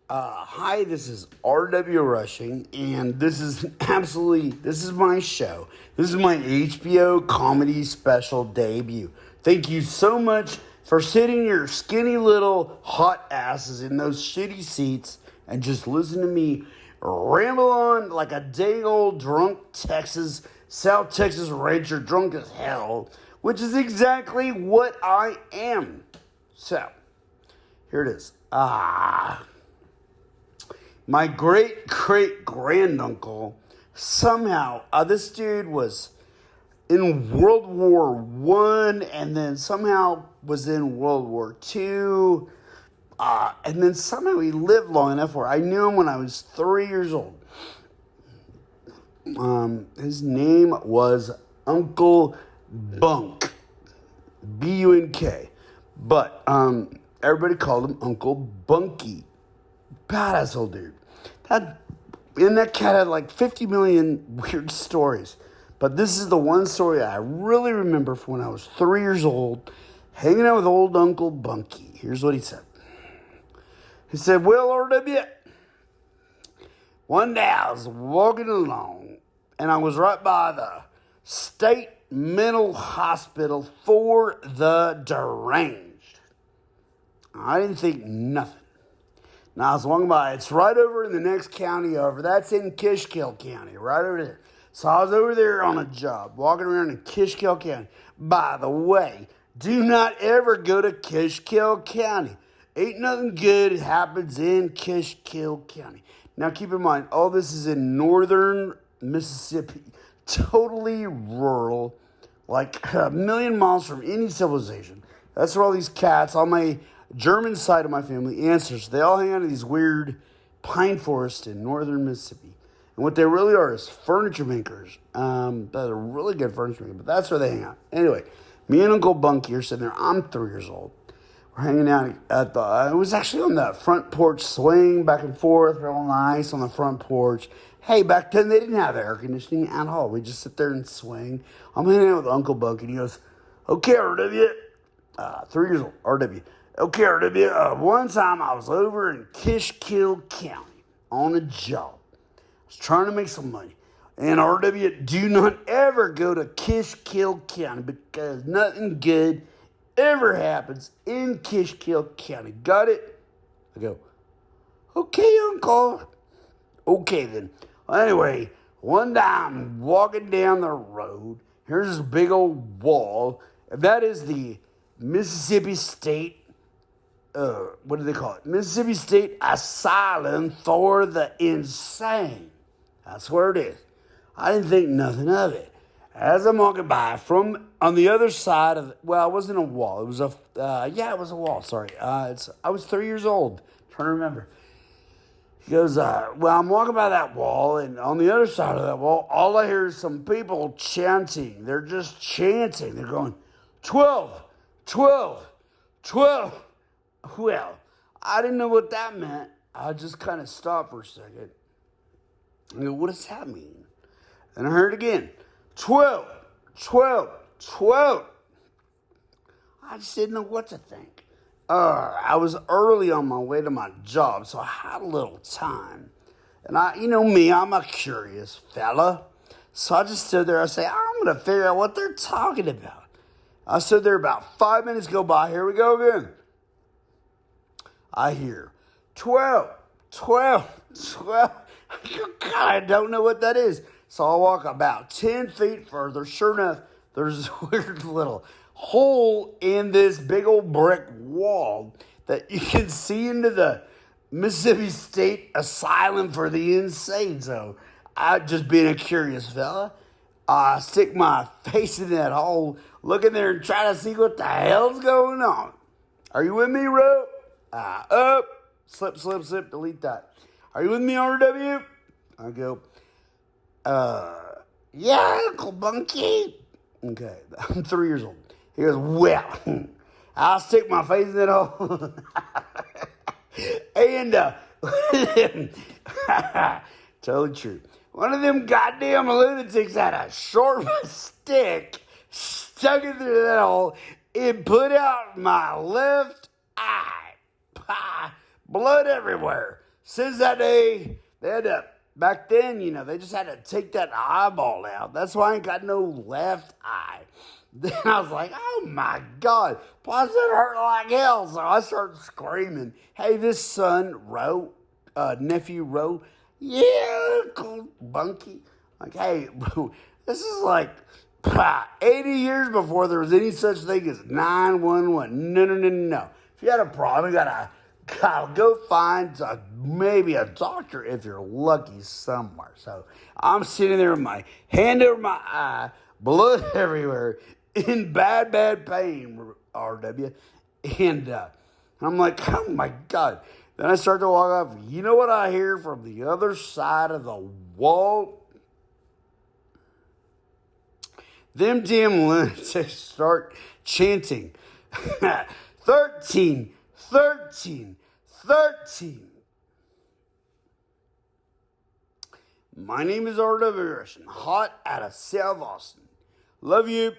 Hi, this is rwrushing, and this is my show. This is my HBO comedy special debut. Thank you so much for sitting your skinny little hot asses in those shitty seats and just listen to me ramble on like a dang old drunk South Texas Ranger, drunk as hell, which is exactly what I am. So, here it is. My great-great-granduncle, somehow, this dude was in World War One, and then somehow was in World War Two, and then somehow he lived long enough where I knew him when I was 3 years old. His name was Uncle Bunk, B-U-N-K, but everybody called him Uncle Bunkie. Badass old dude. That cat had like 50 million weird stories. But this is the one story I really remember from when I was 3 years old, hanging out with old Uncle Bunkie. Here's what he said. He said, well, RW, one day I was walking along, and I was right by the state mental hospital for the deranged. I didn't think nothing. Now, I was walking by. It's right over in the next county over. That's in Kishkill County, right over there. So I was over there on a job, walking around in Kishkill County. By the way, do not ever go to Kishkill County. Ain't nothing good happens in Kishkill County. Now, keep in mind, all this is in northern Mississippi. Totally rural, like a million miles from any civilization. That's where all these cats, all my German side of my family, ancestors, they all hang out in these weird pine forests in northern Mississippi. And what they really are is furniture makers. They're really good furniture makers, but that's where they hang out. Anyway, me and Uncle Bunkie are sitting there. I'm 3 years old. We're hanging out at it was actually on the front porch, swaying back and forth, real nice on the front porch. Hey, back then they didn't have air conditioning at all. We just sit there and swing. I'm hanging out with Uncle Bunkie, and he goes, okay, RW, 3 years old, RW. Okay, RW, one time I was over in Kishkill County on a job. I was trying to make some money. And RW, do not ever go to Kishkill County because nothing good ever happens in Kishkill County. Got it? I go, okay, Uncle. Okay, then. Well, anyway, one day I'm walking down the road. Here's this big old wall. That is the Mississippi State what do they call it? Mississippi State Asylum for the Insane. That's where it is. I didn't think nothing of it. As I'm walking by, from on the other side of, it wasn't a wall. It was it was a wall. Sorry. I was 3 years old. Trying to remember. He goes, I'm walking by that wall, and on the other side of that wall, all I hear is some people chanting. They're just chanting. They're going, 12, 12, 12. Well, I didn't know what that meant. I just kind of stopped for a second. I go, what does that mean? And I heard it again. 12, 12, 12. I just didn't know what to think. I was early on my way to my job, so I had a little time. And I'm a curious fella. So I just stood there. I say, I'm going to figure out what they're talking about. I stood there about 5 minutes go by. Here we go again. I hear 12, 12, 12. God, I don't know what that is. So I walk about 10 feet further. Sure enough, there's this weird little hole in this big old brick wall that you can see into the Mississippi State Asylum for the Insane. So I, just being a curious fella, I stick my face in that hole, look in there and try to see what the hell's going on. Are you with me, Ro? Up, slip, delete that. Are you with me, RW? I go, yeah, Uncle Bunkie. Okay, I'm 3 years old. He goes, well, I'll stick my face in that hole. And, totally true. One of them goddamn lunatics had a sharp stick, stuck it through that hole, and put out my left eye. Blood everywhere. Since that day, they had to, back then, they just had to take that eyeball out. That's why I ain't got no left eye. Then I was like, oh my God, plus it hurt like hell. So I started screaming, hey, this son, nephew Ro, yeah, Uncle Bunkie. Like, hey, bro, this is like 80 years before there was any such thing as 911. No. If you had a problem, you gotta go find maybe a doctor if you're lucky somewhere. So I'm sitting there with my hand over my eye, blood everywhere, in bad pain, RW. And I'm like, oh my God. Then I start to walk off. You know what I hear from the other side of the wall? Them damn lunatics start chanting 13, 13, 13. My name is rwrushing, hot out of South Austin. Love you.